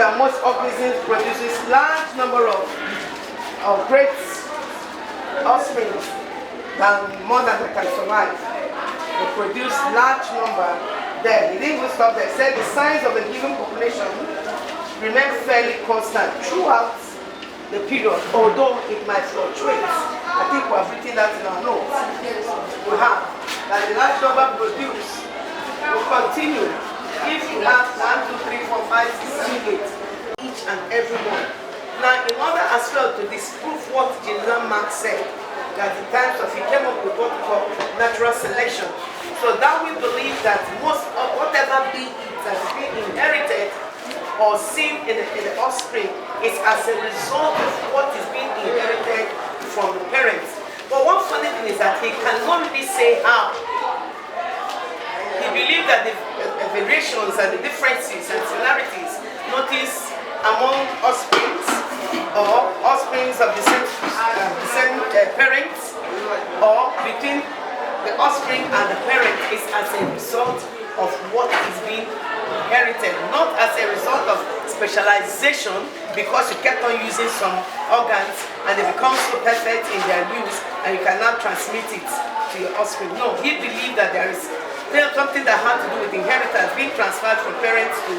that most organisms produces large number of great offspring than more than they can survive. They produce large number. Then he didn't even stop there. He said the size of a given population remain fairly constant throughout the period, although it might fluctuate. I think we have written that in our notes. We have that the large number produced will continue if you have 1, 2, 3, 4, 5, 6, 7, 8, each and every one. Now, in order as well to disprove what General Marx said, that in times of he came up with what we call natural selection. So that we believe that most of whatever be it that is being inherited or seen in the offspring is as a result of what is being inherited from the parents. But one funny thing is that he cannot really say how. He believed that the variations and the differences and similarities noticed among offsprings or offsprings of the same parents or between the offspring and the parent is as a result of what is being inherited, not as a result of specialization because you kept on using some organs and they become so perfect in their use and you cannot transmit it to your offspring. No, he believed that there is something that had to do with inheritance being transferred from parents to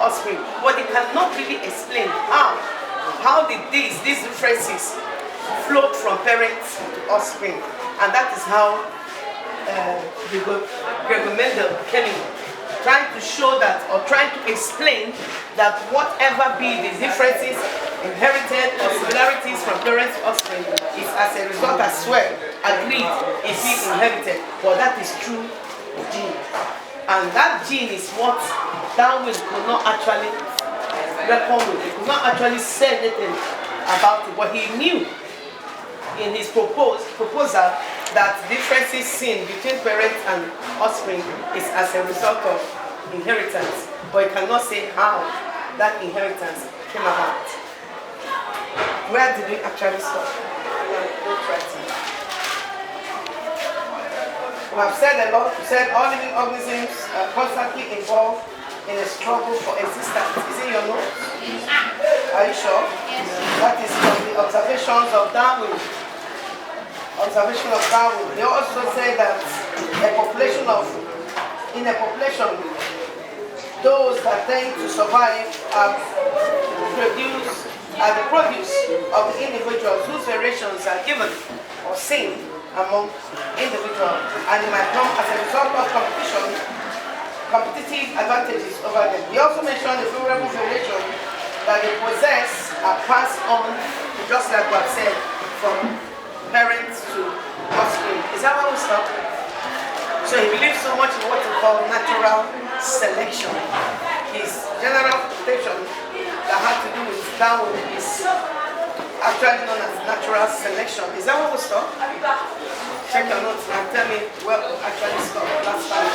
offspring, but he cannot really explain how did these differences flowed from parents to offspring, and that is how Gregor Mendel came in, trying to show that, or trying to explain that whatever be the differences inherited or similarities from parents to offspring is as a result as well agreed is being inherited, but that is true gene, and that gene is what Darwin could not actually reckon with. He could not actually say anything about it, but he knew in his proposal that differences seen between parents and offspring is as a result of inheritance, but he cannot say how that inheritance came about. Where did we actually stop? We have said a lot. We said all living organisms are constantly involved in a struggle for existence. Is it your notes? Are you sure? Yes. That is from the observations of Darwin. Observation of Darwin. They also say that in a population, those that tend to survive are the produce of the individuals whose variations are given or seen among individuals, and it might come as a result of competitive advantages over them. He also mentioned the favorable variation that they possess are passed on, just like what said, from parents to offspring. Is that what we stop? So he believes so much in what we call natural selection. His general quotation that had to do with Darwin is actually known as natural selection. Is that what we stop? Check your notes and tell me where we actually stop last time.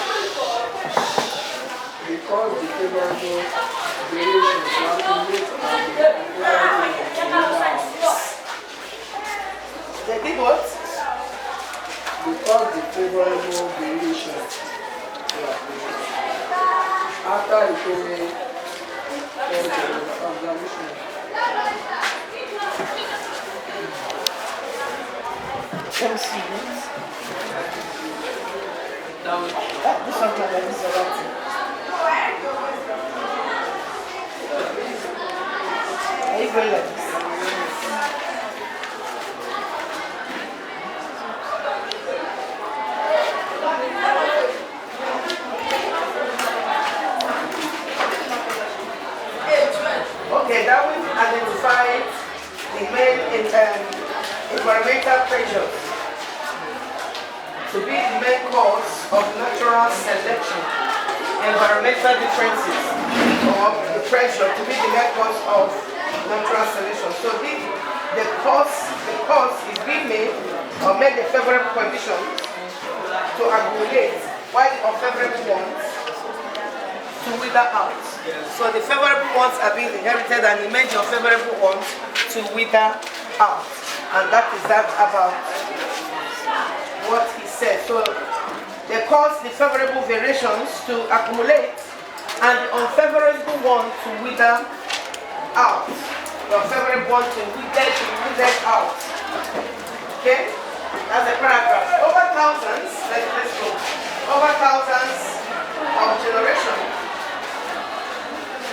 Because the favorable variations accumulate They did what? Because the favorable variations after the observation. Let me see this. This one like this is alright. Are you going like this? Okay, Darwin identified the main environmental pressures to be the main cause of natural selection, environmental differences, or the pressure to be the main cause of natural selection. So the cause is being made or made the favorable conditions to accumulate, while the unfavorable ones to wither out. So the favorable ones are being inherited and the made the unfavorable ones to wither out. And that is that about what he said. So they cause the favorable variations to accumulate and the unfavorable one to wither out. Your favorite one to be weeded out. Okay? That's a paragraph. Over thousands, let's go. Over thousands of generation.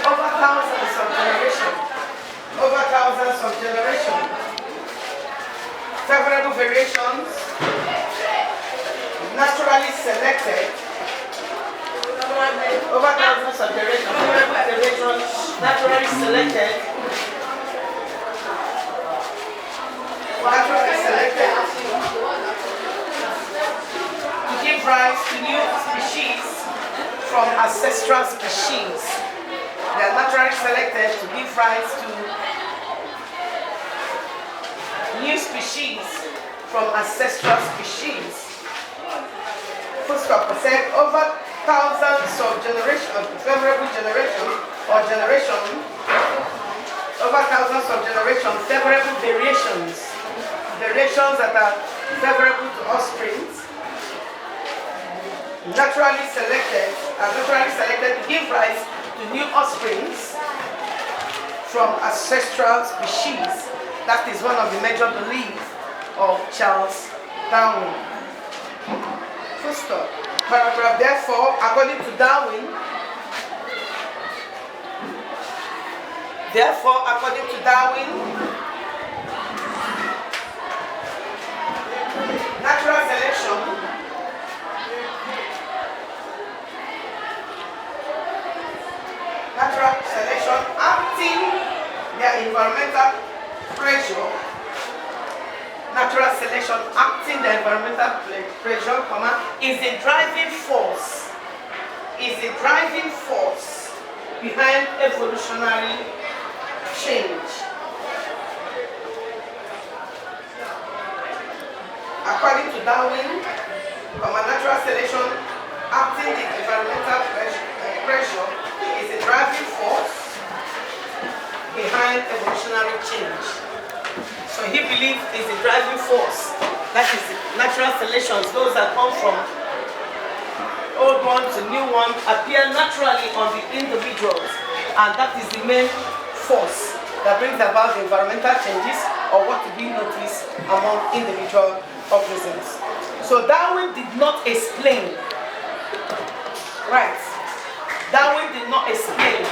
Over thousands of generation. Over thousands of generation. Favorable variations, naturally selected. Over thousands of generations. Favorable variations, naturally selected. Naturally selected to give rise to new species from ancestral species. They are naturally selected to give rise to new species from ancestral species. Full stop. I said over thousands of generations, favorable generation or generation, over thousands of generations, favorable variations that are favorable to offspring, naturally selected to give rise to new offsprings from ancestral species. That is one of the major beliefs of Charles Darwin. Full stop. Paragraph. Therefore, according to Darwin, natural selection acting their environmental pressure, natural selection acting the environmental pressure, is the driving force behind evolutionary change. According to Darwin, natural selection acting the environmental pressure is the driving force behind evolutionary change. So he believes is the driving force. That is natural selections, those that come from old one to new one, appear naturally on the individuals, and that is the main force that brings about the environmental changes or what to be noticed among individual organisms. So Darwin did not explain. Right. Darwin did not explain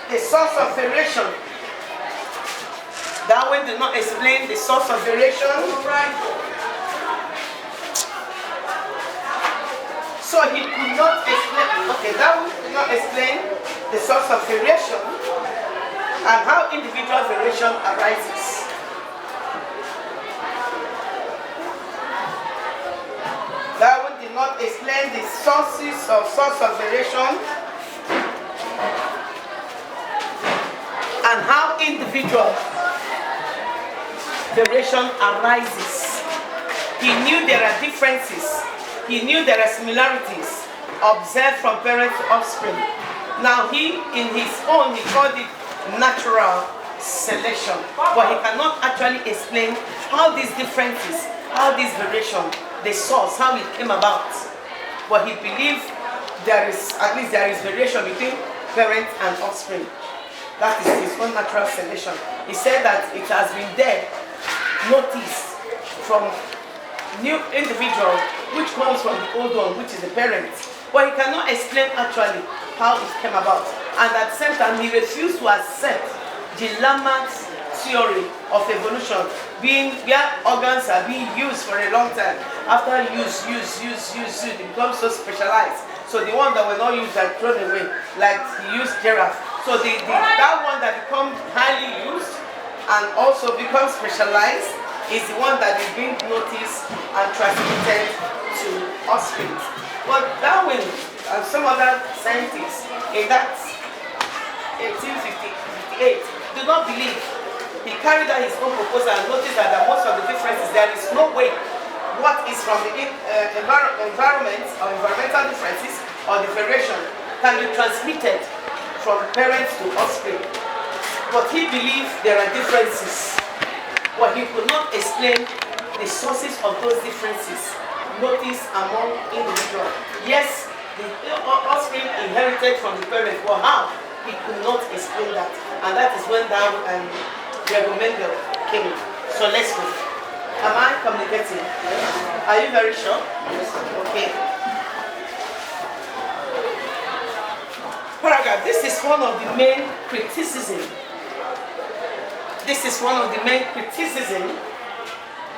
the source of variation. Darwin did not explain the source of variation. So he could not explain. Okay, Darwin did not explain the source of variation and how individual variation arises. Darwin did not explain the source of variation and how individual variation arises. He knew there are differences. He knew there are similarities observed from parent to offspring. Now he, in his own, he called it natural selection. But he cannot actually explain how these differences, how this variation, the source, how it came about. But he believed there is variation between parent and offspring. That is his own natural selection. He said that it has been there, noticed from new individual, which comes from the old one, which is the parent. But he cannot explain actually how it came about. And at the same time, he refused to accept the Lamarck's theory of evolution, where organs are being used for a long time. After use, it becomes so specialized. So the one that were not used are thrown away, like he used giraffe. So that one that becomes highly used and also becomes specialized is the one that is being noticed and transmitted to offspring. But Darwin and some other scientists in that 1858 do not believe. He carried out his own proposal and noticed that most of the differences, there is no way what is from the environment or environmental differences or the variation can be transmitted from parents to offspring. But he believed there are differences. But he could not explain the sources of those differences noticed among individuals. Yes, the offspring inherited from the parents. But how? He could not explain that. And that is when Darwin and Gregor Mendel came in. So let's go. Am I communicating? Yes. Are you very sure? Yes. Okay. Paragraph. This is one of the main criticisms. This is one of the main criticisms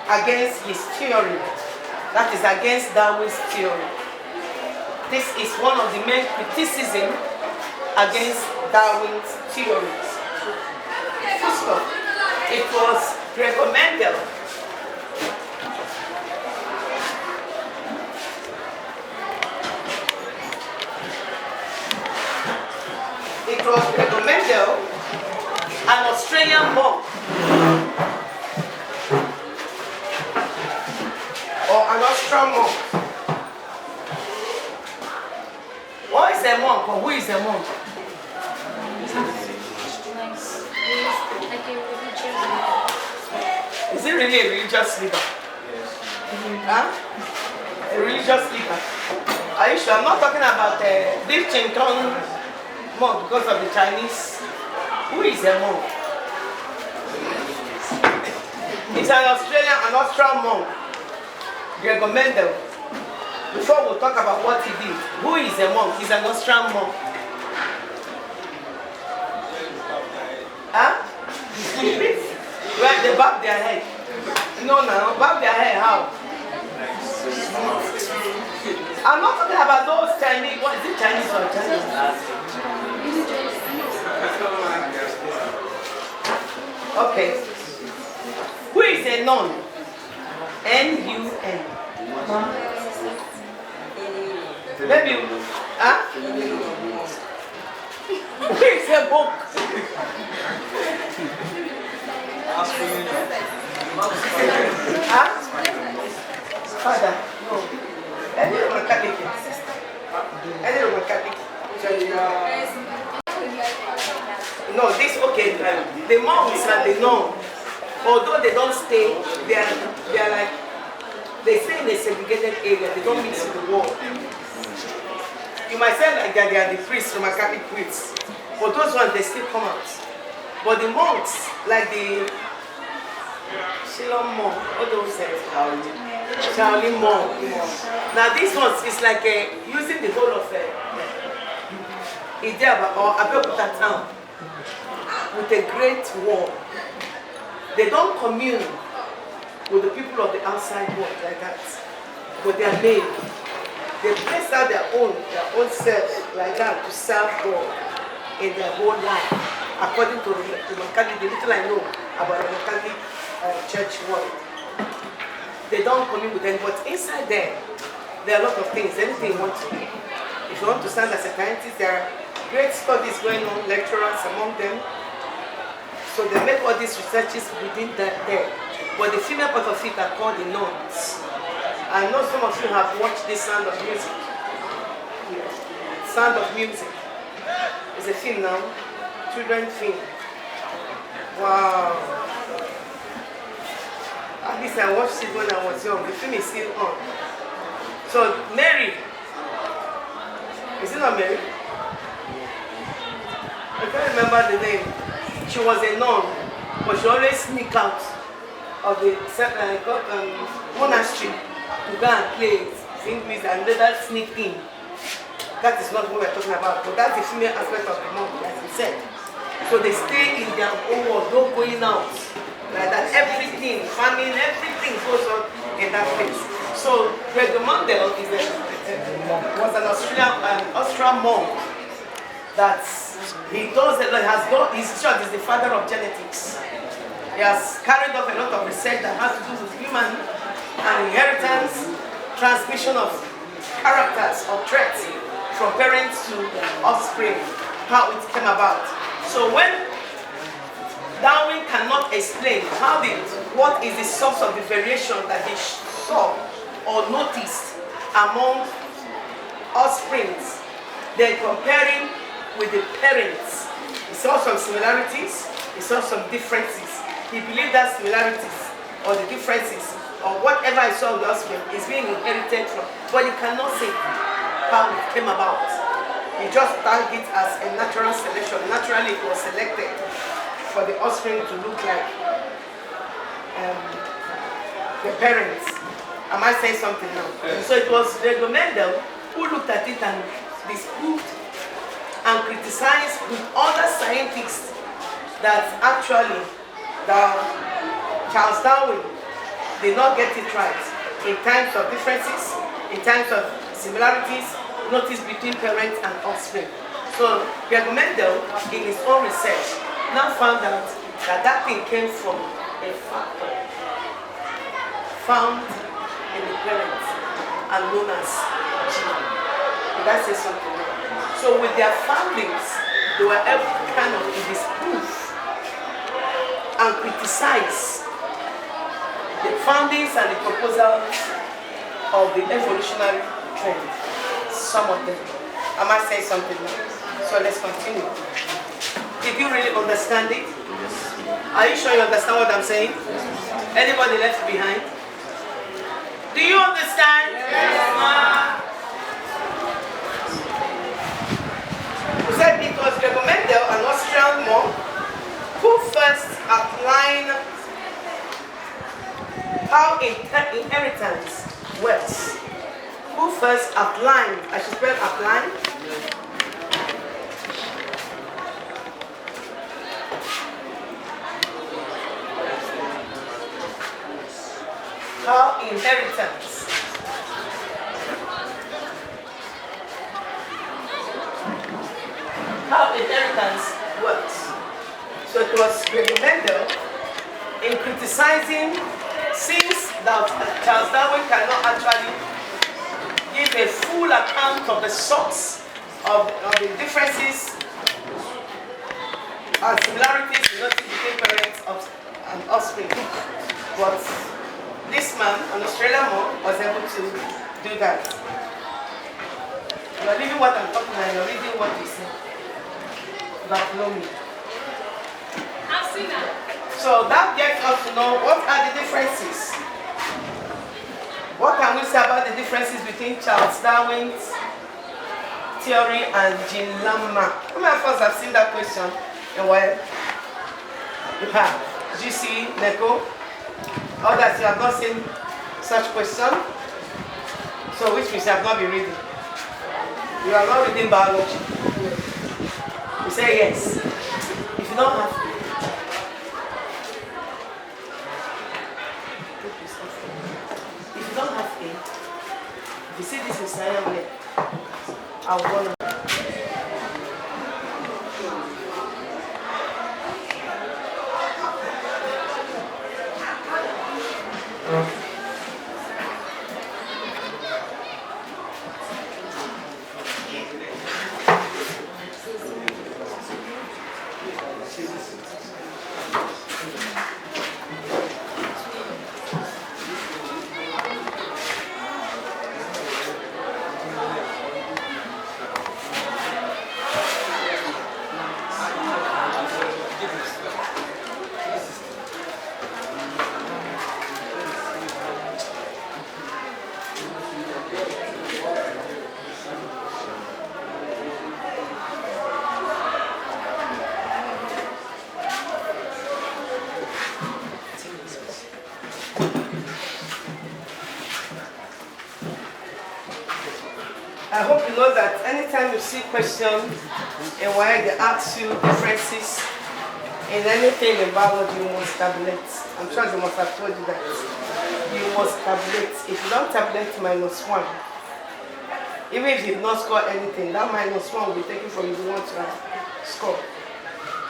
against his theory. That is against Darwin's theory. This is one of the main criticisms against Darwin's theories. First of all, it was Gregor Mendel an Australian monk or an Austrian monk. What is a monk or who is a monk? Is it really a religious leader? Huh? A religious leader? Are you sure? I'm not talking about Big Ching Tong monk because of the Chinese. Who is a monk? It's an Austrian monk, Gregor Mendel. Before we talk about what he did, who is a monk? He's an Austrian monk. Huh? Where they bob their head? No, bob their head how? I'm not talking about those Chinese. What is it, Chinese or Chinese? Okay. Who is a nun? N-U-N. Maybe, huh? Who is a monk? Huh? Father, no. Any Roman Catholic? Any Roman Catholic? No, this okay. The monks and the nuns, although they don't stay, they are like they stay in a segregated area. They don't mix with the world. You might say like that they are the priests, Roman Catholic priests, but those ones they still come out. But the monks, like the Shillong monk, all those Shaolin monk. Now these ones is like using the whole of Idaba or Abeokuta town with a great wall. They don't commune with the people of the outside world like that, but they are made. They place out their own self like that to serve God in their whole life, according to the little I know about the Catholic church world. They don't commune with them, but inside there are a lot of things. Anything you want to do. If you want to stand as a scientist, there are great studies going on, lecturers among them. So they make all these researches within that there. But the female part of it are called the nuns. I know some of you have watched this Sound of Music. Sound of Music. It's a film now. Children's film. Wow. At least I watched it when I was young. The film is still on. So Mary. Is it not Mary? I can't remember the name. She was a nun, but she always sneaked out of the monastery to go and play, sing music, and let that sneak in. That is not what we're talking about, but that's the female aspect of the monk, as we said. So they stay in their own world, no going out. Like that, everything, famine, everything goes on in that place. So Gregor Mendel was an Austrian monk that he does a lot, he's the father of genetics. He has carried out a lot of research that has to do with human and inheritance, transmission of characters or traits from parents to offspring, how it came about. So when Darwin cannot explain what is the source of the variation that he saw or noticed among offsprings, they're comparing with the parents. He saw some similarities, he saw some differences. He believed that similarities or the differences or whatever I saw in the offspring is being inherited from, but he cannot say how it came about. You just tag it as a natural selection. Naturally, it was selected for the offspring to look like the parents. Am I saying something now? Yes. So it was Gregor Mendel who looked at it and disproved and criticized with other scientists that actually Charles Darwin did not get it right in terms of differences, in terms of similarities noticed between parents and offspring. So Gregor Mendel, in his own research, now found out that that thing came from a factor found in the parents and known as gene. Did I say something? So with their findings, they were able to kind of disprove and criticize the findings and the proposals of the evolutionary trend. Some of them. I might say something now. So let's continue. Did you really understand it? Yes. Are you sure you understand what I'm saying? Yes. Anybody left behind? Do you understand? Yes. We said it was Gregor Mendel, an Austrian monk, who first outlined how inheritance works. Who first outlined, I should spell outline? How inheritance works. So it was Gregor Mendel in criticizing, since that Charles Darwin cannot actually give a full account of the source of the differences and similarities between parents and offspring. But this man, an Australian monk, was able to do that. You are reading what I'm talking about, you are reading what you say. But know me. I've seen that. So that gets us to know what are the differences. What can we say about the differences between Charles Darwin's theory and Jean Lamarck? How many of us have seen that question? And well, you have. Did you see Neko? Others, you have not seen such question. So which means you have not been reading. You are not reading biology. You say yes. If you don't have to. If you don't have to, if you see this in science way, I'll go on. I hope you know that anytime you see questions and why they ask you differences in anything in biology, you must tabulate. I'm sure they must have told you that. You must tabulate. If you don't tabulate -1, even if you did not score anything, that -1 will be taken from you want to score.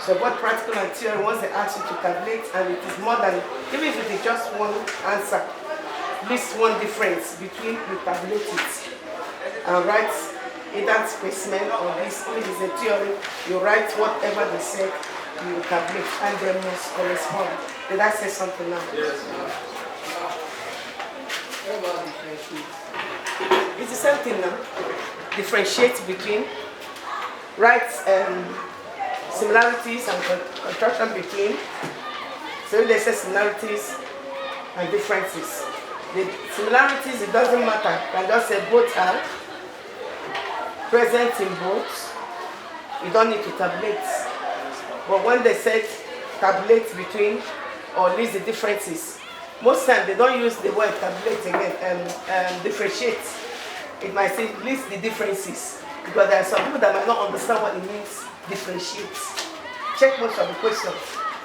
So both practical and theory, once they ask you to tabulate, and it is more than, even if it is just one answer, list one difference between you tabulate it and write either specimen or this. If it is a theory, you write whatever they said, you tabulate, and they must correspond. Did I say something now? Yes. It's the same thing now. Differentiate between, write similarities and contraction between. So if they say similarities and differences. The similarities, it doesn't matter. You can just say both are. present in both, you don't need to tabulate. But when they said tabulate between or list the differences, most times they don't use the word tabulate again, differentiate. It might say list the differences, because there are some people that might not understand what it means, differentiate. Check most of the questions.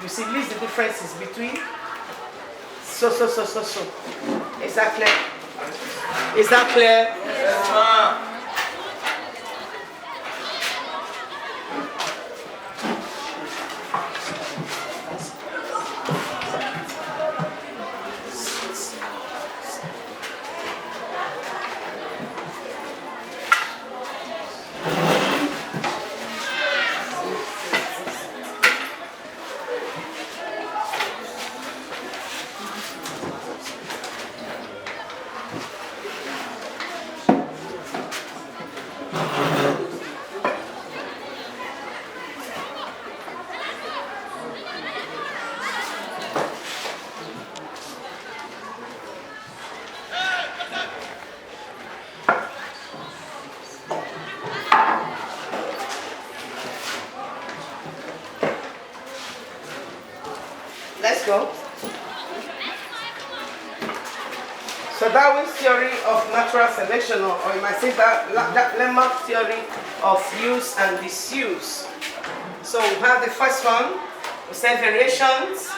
You see, list the differences between so. Is that clear? Is that clear? Yes, ma'am. Let's go. So Darwin's theory of natural selection, or you might say that Lamarck's theory of use and disuse. So we have the first one. We said variations.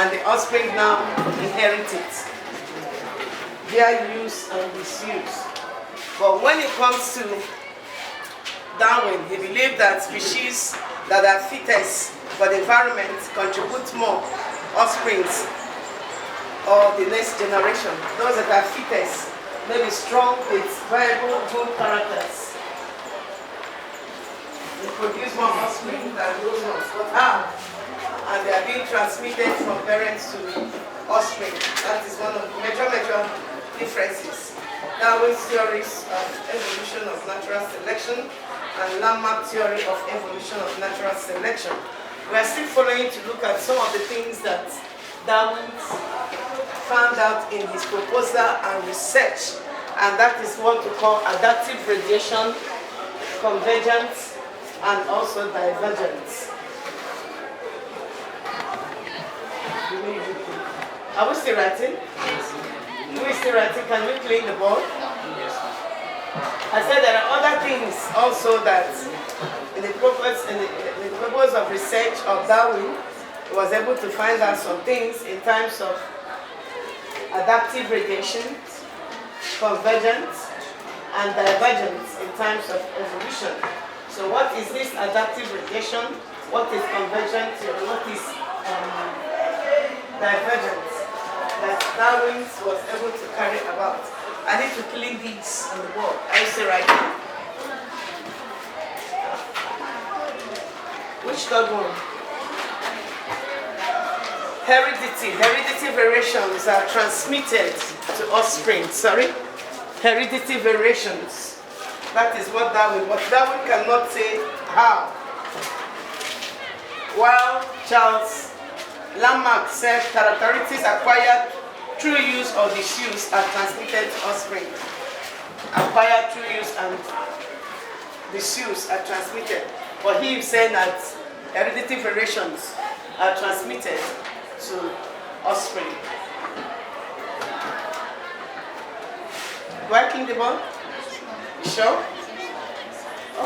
and the offspring now inherit it. Their use and disuse. But when it comes to Darwin, he believed that species that are fittest for the environment contribute more offsprings or the next generation. Those that are fittest may be strong with viable, good characters. They produce more offspring than those ones, but how? And they are being transmitted from parents to offspring. That is one of the major differences. Darwin's theories of evolution of natural selection and Lamarck's theory of evolution of natural selection. We are still following to look at some of the things that Darwin found out in his proposal and research, and that is what we call adaptive radiation, convergence, and also divergence. Are we still writing? Are we still writing? Can we clean the board? I said there are other things also that in the purpose of research of Darwin, he was able to find out some things in terms of adaptive radiation, convergence, and divergence in terms of evolution. So what is this adaptive radiation? What is convergence? What is divergence that Darwin was able to carry about? I need to clean these on the board. I say right now. Which third one? Heredity. Heredity variations are transmitted to offspring. Sorry? Heredity variations. That is what Darwin, but Darwin cannot say how. While Charles Lamarck said characteristics acquired through use or disuse are transmitted to offspring. Acquired through use and disuse are transmitted. But he is saying that heredity variations are transmitted to offspring. Do I clean the board? You sure?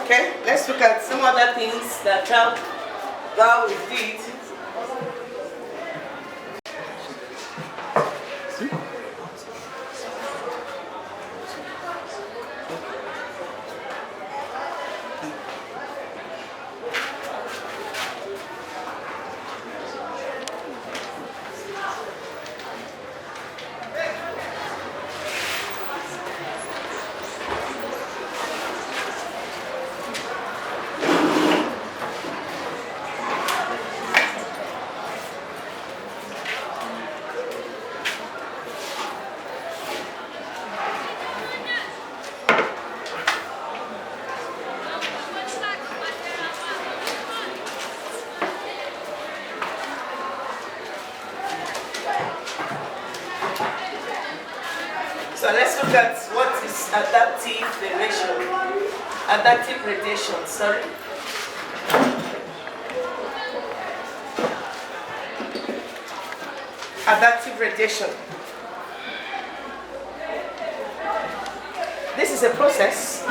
Okay, let's look at some other things that Darwin did. So let's look at what is adaptive variation. Adaptive radiation, sorry. Adaptive radiation. This is a process.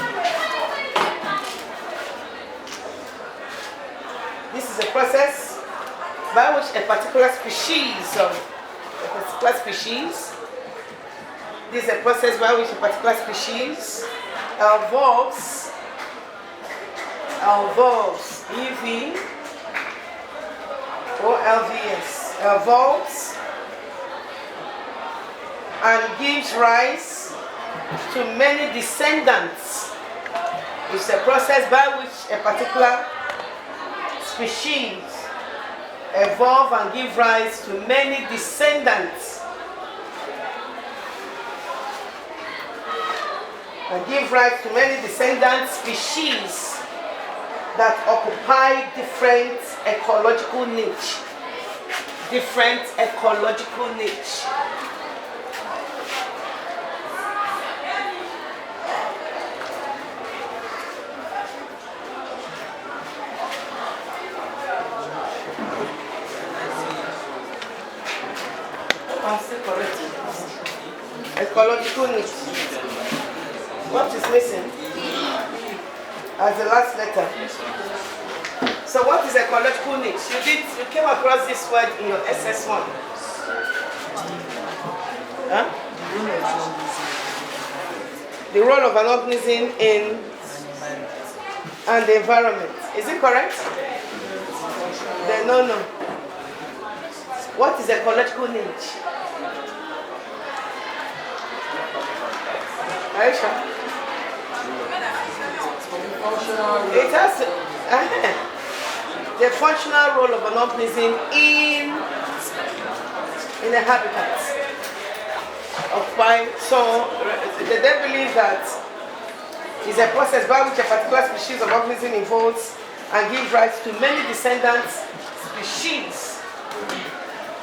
This is a process by which a particular species this is a process by which a particular species evolves EV or LVS, evolves and gives rise to many descendants. It's a process by which a particular species evolve and give rise to many descendants. And give rise to many descendant species that occupy different ecological niche. Different ecological niche. I'm still correcting. Ecological niche. What is missing? As the last letter. So what is ecological niche? You came across this word in your SS1. Huh? The role of an organism in and the environment. Is it correct? Then no. What is ecological need? Aisha? It has the functional role of an organism in a habitat of why. So they believe that is a process by which a particular species of organism evolves and gives rise to many descendant species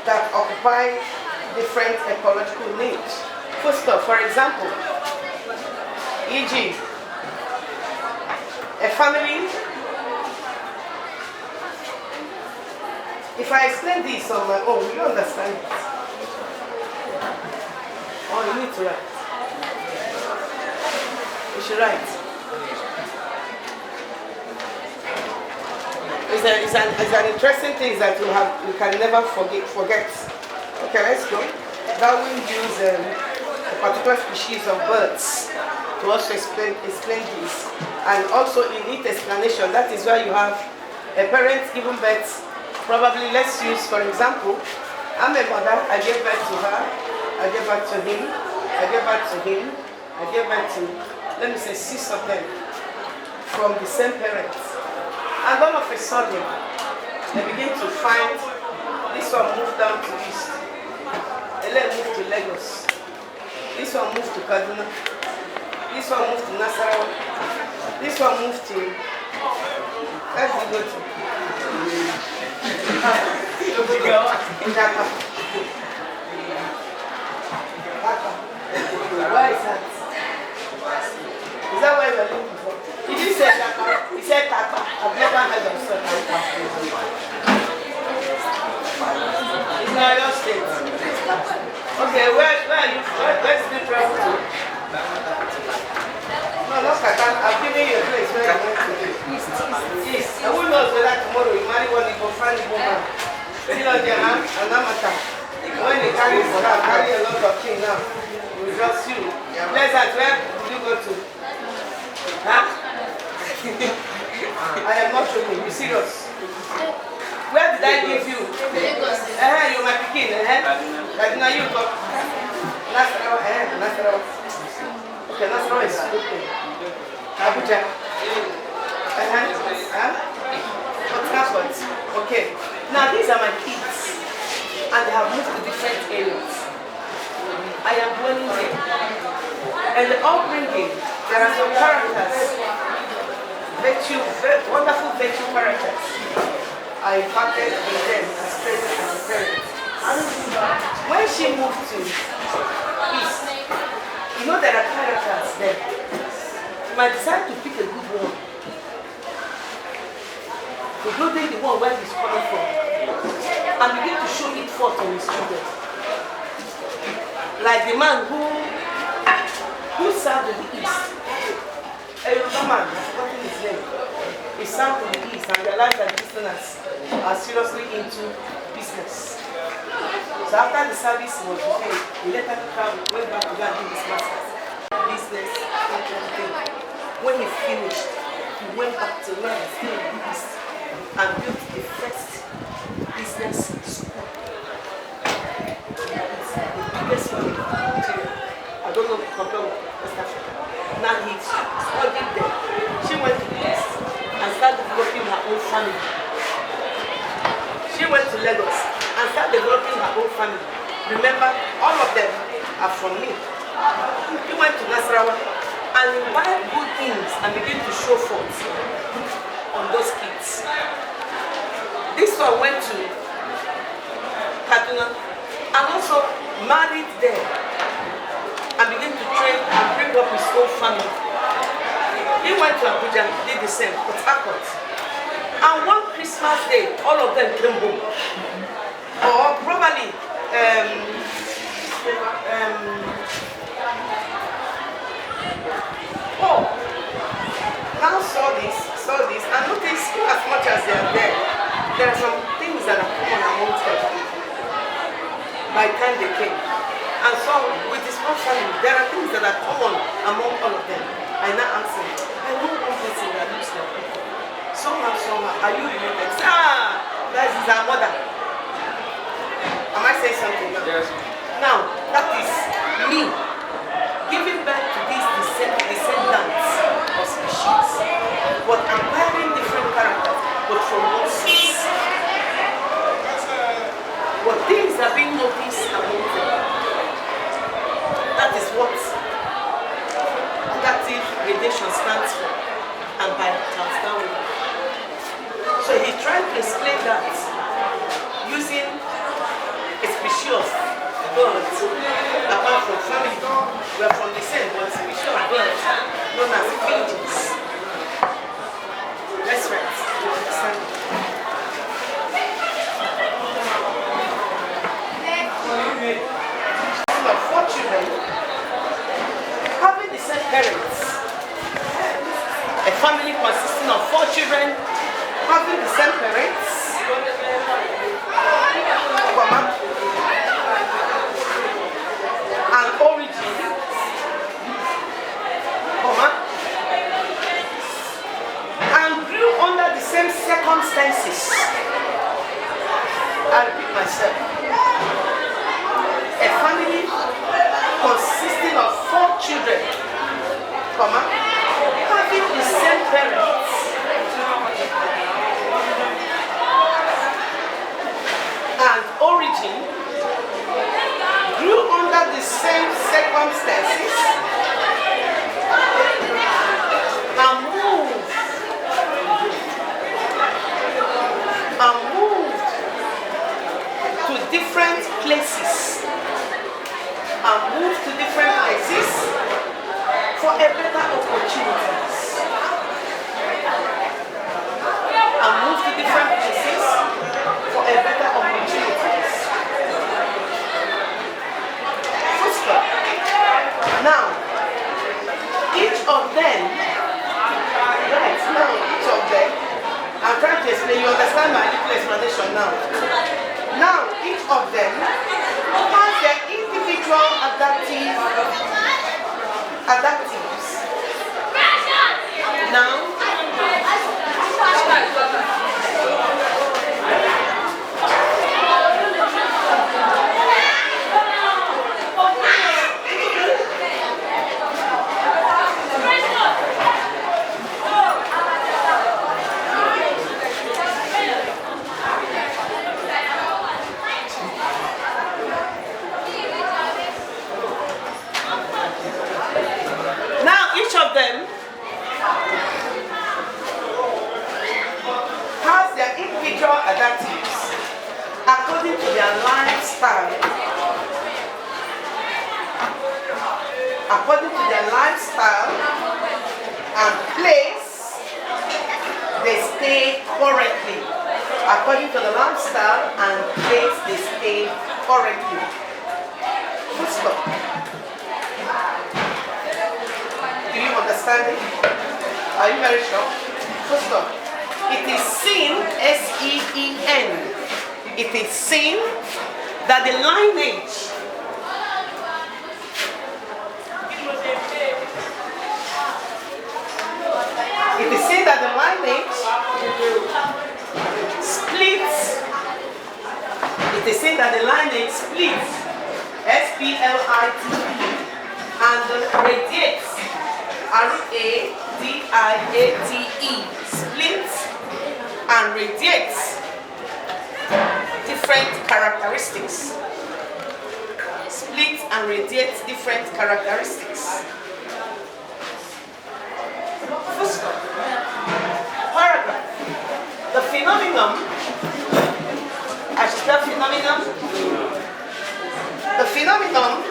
that occupy different ecological needs. First off, for example, e.g., a family. If I explain this on my own, you understand it. Oh, you need to write. You should write. It's an interesting thing that you can never forget. Okay, let's go. Darwin used a particular species of birds to also explain this. And also in each explanation, that is why you have a parent giving birth. Probably let's use, for example, I'm a mother, I gave birth to her, I gave birth to him, I gave birth to him, I gave birth to, let me say, 6 of them from the same parents. And all of a sudden, they begin to find this one moved down to East, Ele moved to Lagos, this one moved to Kaduna, this one moved to Nasarawa, this one moved to, let's go to Dhaka. Why is that? Is that why you're looking for? He didn't say Dhaka, he said Dhaka. I've never heard of such. It's not your state. Okay, where are you from? Where's the travel to? No, not Katan. I've given you a place where you went to. East. And who knows whether tomorrow you marry one, you go find the woman. You know, their hand, and no matter. When they carry a lot of things now, we just you. Pleasant, where did you go to? Huh? I am not joking, be serious. Where did I give you? You're my picking, Like now you talk. Nasarawa. Okay, Nasarawa is okay. Abuja. Port Harcourt. Okay. Now these are my kids, and they have moved to different areas. I am dwelling there, and the upbringing. There are some characters, wonderful virtue characters. I impacted in them as parents. When she moved to East, you know there are characters there. You might decide to pick a good one, including the one where he's coming from, and begin to show it forth on his children. Like the man who served in the East. A young man, I've forgotten his name. He served in the East and realized that the Easterners are seriously into business. So after the service was okay, he later went back to go and do his master's. Business, when he finished, he went back to learn in the East and built the first business school. It's the biggest one in Nigeria. I don't know compare with West Africa. Now he studied there. She went to the East and started developing her own family. She went to Lagos and started developing her own family. Remember, all of them are from me. He went to Nasarawa and imbibed good things and began to show forth on those kids. This one went to Kaduna and also married there and began to train and bring up his whole family. He went to Abuja, did the same, Port Harcourt. And one Christmas day, all of them came home. Or probably now saw this, and notice as much as they are there are some things that are common amongst them by the time they came. And so with this one family, there are things that are common among all of them. I now ask them, I know one person that looks like people. Somehow, are you related? That is our mother. Am I saying something now? Yes. Now, that is me giving birth to these descendants of species, but acquiring different characters, but from one source. But things are being noticed among them. That is what adaptive gradation stands for, and by Charles Darwin. So he tried to explain that using a species of birds, apart from family, we are from the same, but a species of birds known as finches. That's right. Of 4 children having the same parents. A family consisting of 4 children having the same parents. And origin. And grew under the same circumstances. I repeat myself. A family consisting of 4 children, having the same parents, and origin, grew under the same circumstances, and moved to different places. For a better opportunities. And move to different places for a better opportunities. First of all, now, each of them, I'm trying to explain, you understand my little explanation now. Now, each of them has their individual adaptives. Now, each of them has their individual adaptives according to their lifestyle. According to their lifestyle and place they stay currently. According to the lifestyle and place they stay currently. Full stop. Do you understand it? Are you very sure? First of all, it is seen, S-E-E-N. It is seen that the lineage splits. It is seen that the lineage splits, S-P-L-I-T-E, and radiates, R-A-D-I-A-T-E, splits and radiates different characteristics. Split and radiates different characteristics. First paragraph. The phenomenon, I should spell phenomenon. The phenomenon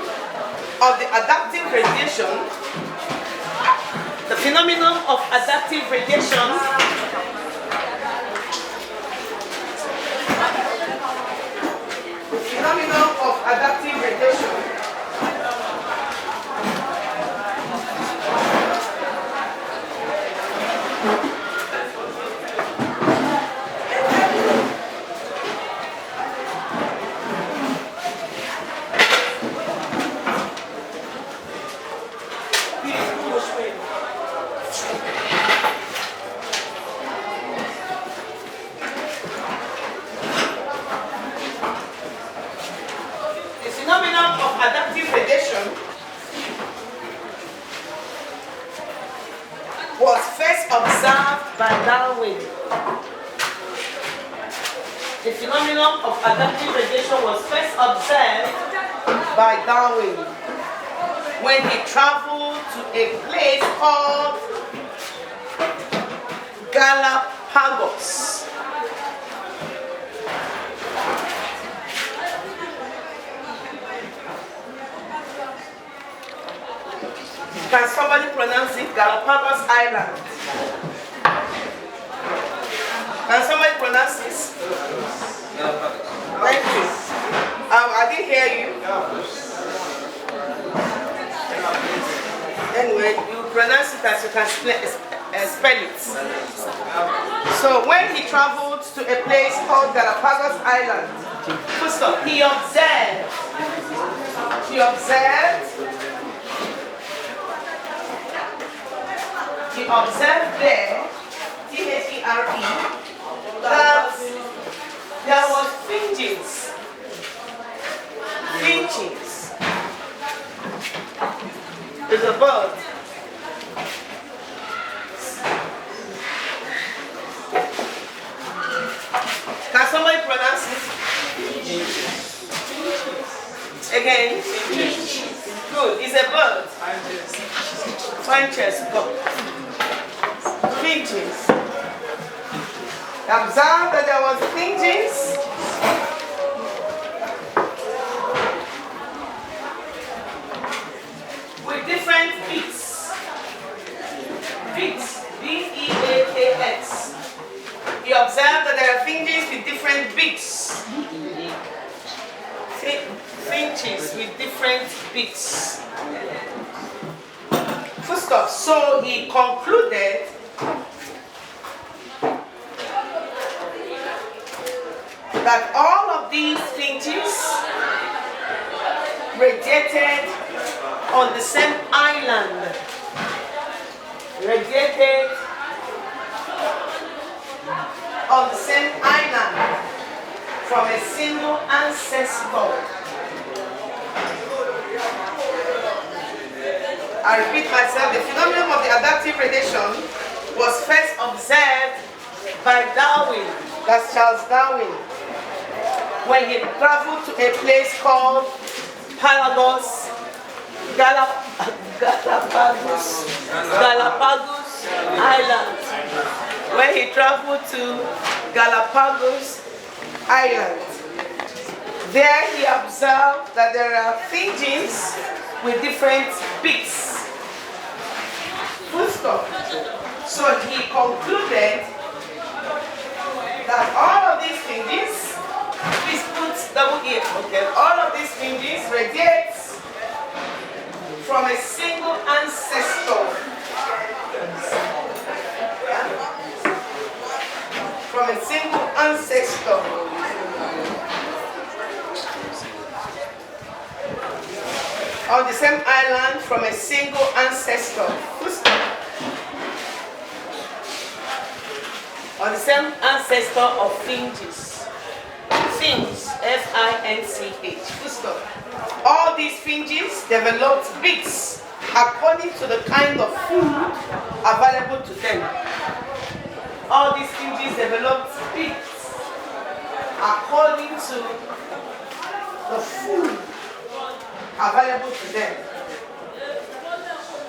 of the adaptive radiation. The phenomenon of adaptive radiation phenomenon of adaptive predation was first observed by Darwin. The phenomenon of adaptive predation was first observed by Darwin when he traveled to a place called Galapagos. Can somebody pronounce it? Galapagos Island. Can somebody pronounce this? Thank you. I didn't hear you. Anyway, you pronounce it as you can spell it. So when he traveled to a place called Galapagos Island, first off, he observed there, T-H-E-R-E, that there was finches. Finches is a bird. Can somebody pronounce it? Again? Good. It's a bird. Finches. Finches. Observe that there was finches. With different beaks. Beaks. B-E-A-K-S. He observed that there are finches with different beaks. Finches with different beaks. First off, so he concluded that all of these finches radiated on the same island. Radiated on the same island from a single ancestor. I repeat myself, the phenomenon of the adaptive predation was first observed by Darwin, that's Charles Darwin, when he traveled to a place called Galapagos Island. When he traveled to Galapagos Island, there he observed that there are finches with different beaks. Full stop. So he concluded that all of these finches, please put double E, okay, all of these finches radiate from a single ancestor. From a single ancestor. On the same island from a single ancestor. On the same ancestor of finches. Finch, F-I-N-C-H. All these finches developed beaks according to the kind of food available to them. All these finches developed beaks according to the food available to them.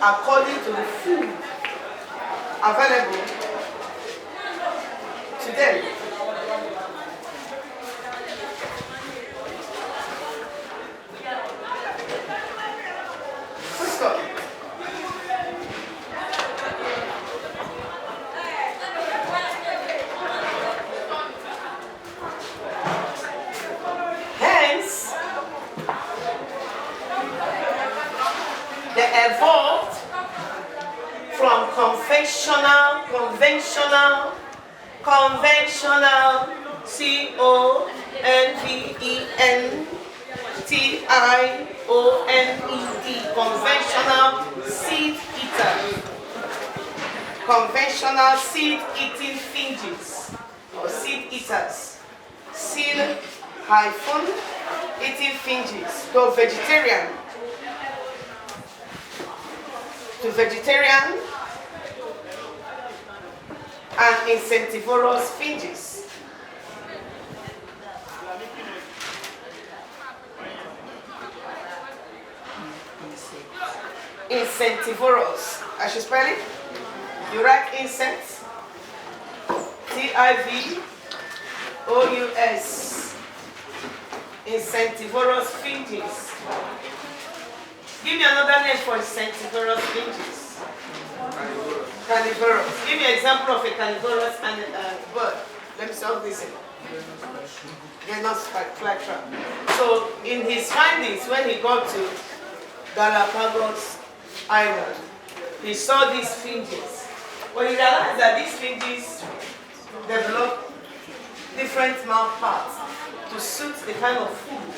According to the food available to them. First of all, hence, they evolved from conventional, C-O-N-V-E-N-T-I-O-N-E-D, conventional seed eater. Conventional seed-eating finches or seed eaters. Seed hyphen eating finches to vegetarian and insectivorous finches. Insectivorous. I should spell it. You write insects. T-I-V-O-U-S. Insectivorous finches. Give me another name for insectivorous finches. Carnivorous. Give me an example of a carnivorous bird. Let me solve this. Venus flytrap. So in his findings, when he got to Galapagos Island, he saw these finches. Well, he realized that these finches develop different mouth parts to suit the kind of food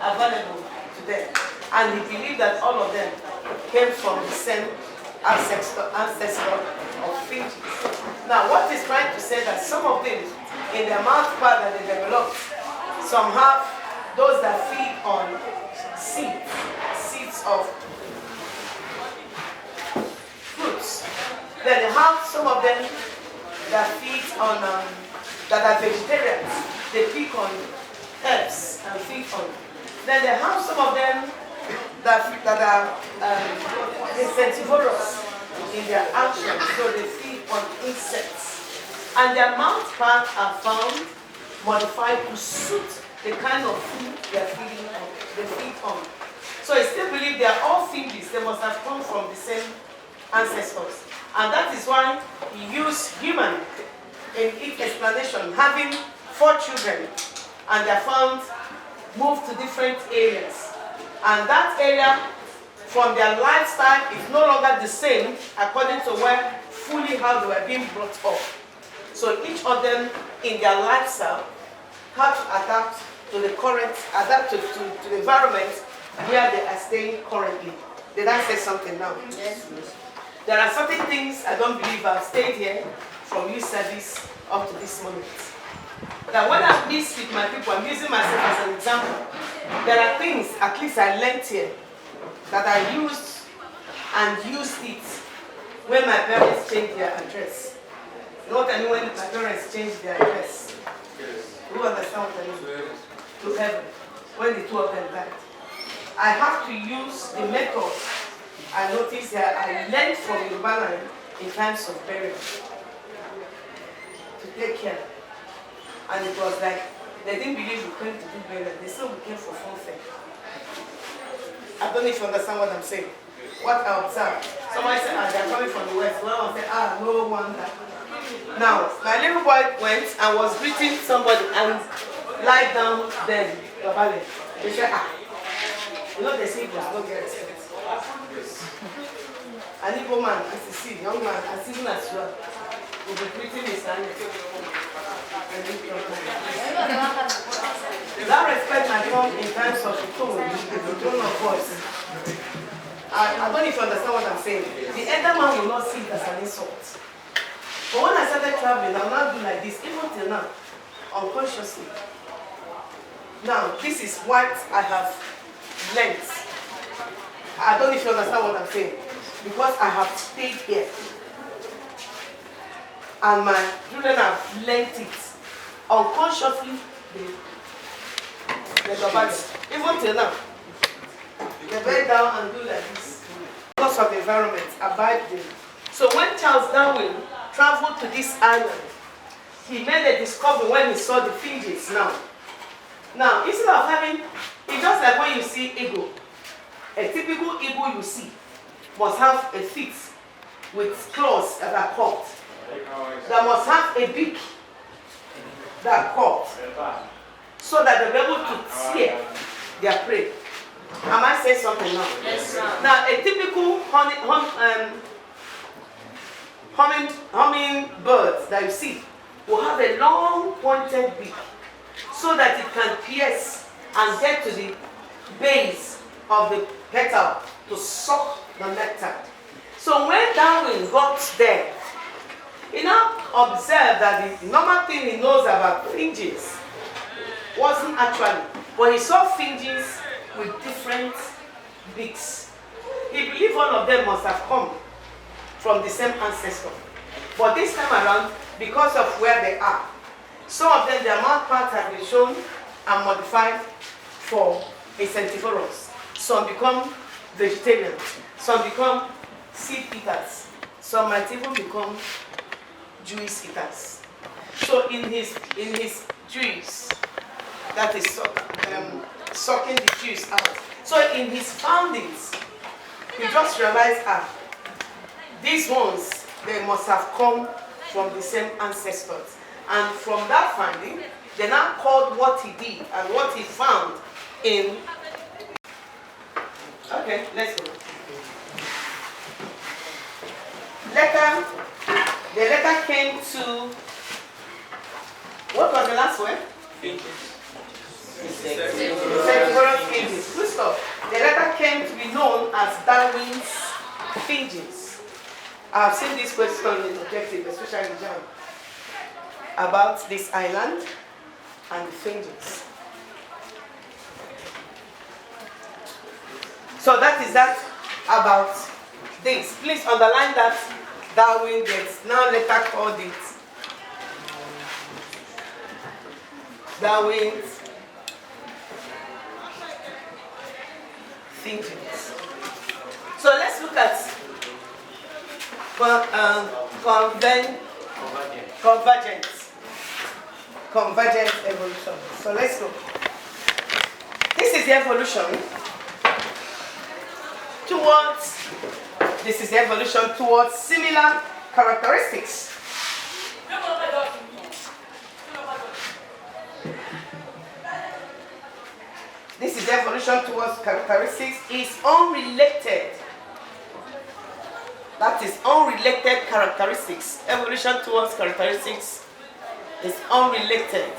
available to them. And he believed that all of them came from the same ancestor of finches. Now, what he's trying to say that some of them, in their mouth part that they developed, some have those that feed on seeds of fruits. Then they have some of them that feed on, that are vegetarians. They feed on herbs and feed on. Then they have some of them that are insectivorous in their action, so they feed on insects. And their mouth parts are found modified to suit the kind of food they feed on. So I still believe they are all finches. They must have come from the same ancestors. And that is why he used human in its explanation, having 4 children, and they are found moved to different areas. And that area, from their lifestyle, is no longer the same according to where fully how they were being brought up. So each of them in their lifestyle have to adapt to the to the environment where they are staying currently. Did I say something now? Yes. There are certain things I don't believe I've stayed here from youth service up to this moment. That when I meet with my people, I'm using myself as an example. There are things, at least I learned here, that I used it when my parents changed their address. You know what I mean when my parents changed their address? Yes. Who understand what I mean? To heaven. When the 2 of them died. I have to use the method I noticed that I learned from Yoruba land in times of burial to take care. And it was like, they didn't believe we came to do burial. They said we came for fun fair. I don't know if you understand what I'm saying. What I observed. Somebody said, they're coming from the west. Well, I said, no wonder. Now, my little boy went and was greeting somebody and lied down then. They said, you know they say it was not get respect. An Igbo man, as you see, young man, as even as well, will be greeting his hand. That respect might come in terms of tone of voice. I don't know if you understand what I'm saying. The elder man will not see it as an insult. But when I started traveling, I will not do like this, even till now, unconsciously. Now, this is what I have learned. I don't know if you understand what I'm saying. Because I have stayed here. And my children have learned it. Unconsciously, they go back. Even till now. They bend down and do like this. Because of the environment, abide there. So when Charles Darwin traveled to this island, he made a discovery when he saw the finches now. Now, instead of having, it's just like when you see eagle. A typical eagle you see must have a feet with claws that are curved. That must have a beak that are curved. So that they'll be able to tear their prey. Am I saying something now? Yes, sir. Now, a typical hummingbird that you see will have a long pointed beak so that it can pierce and get to the base of the petal to suck the nectar. So when Darwin got there, he now observed that the normal thing he knows about finches wasn't actually but he saw finches with different beaks. He believed all of them must have come from the same ancestor. But this time around, because of where they are, some of them, their mouth parts have been shown and modified for insectivorous. Some become vegetarians. Some become seed eaters. Some might even become juice eaters. So in his juice, that is sucking the juice out. So in his foundings, he just realized, these ones, they must have come from the same ancestors. And from that finding, they now called what he did and what he found in. Okay, let's go. The letter came to. What was the last word? Insectivorous finches. Full stop. The letter came to be known as Darwin's finches. I've seen this question in objective, especially in German, about this island and the finches. So that is that about this. Please underline that Darwin gets now later called it Darwin's finches. So let's look at convergent evolution. So let's go. This is the evolution towards similar characteristics. This is evolution towards characteristics is unrelated. That is unrelated characteristics. Evolution towards characteristics is unrelated,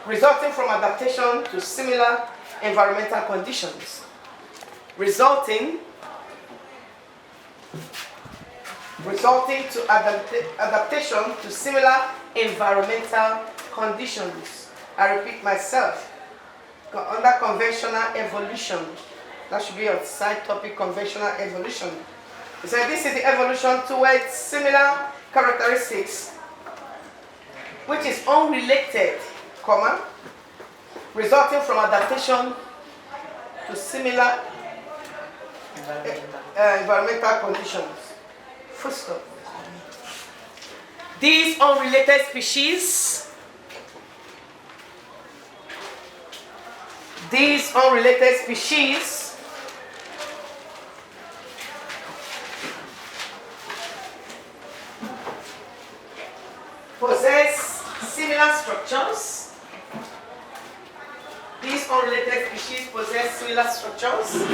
resulting from adaptation to similar environmental conditions. Resulting to adaptation to similar environmental conditions. I repeat myself. Under conventional evolution, that should be your side topic, conventional evolution. So this is the evolution towards similar characteristics, which is unrelated, resulting from adaptation to similar environmental conditions. Full stop. These unrelated species possess similar structures. These unrelated species possess similar structures,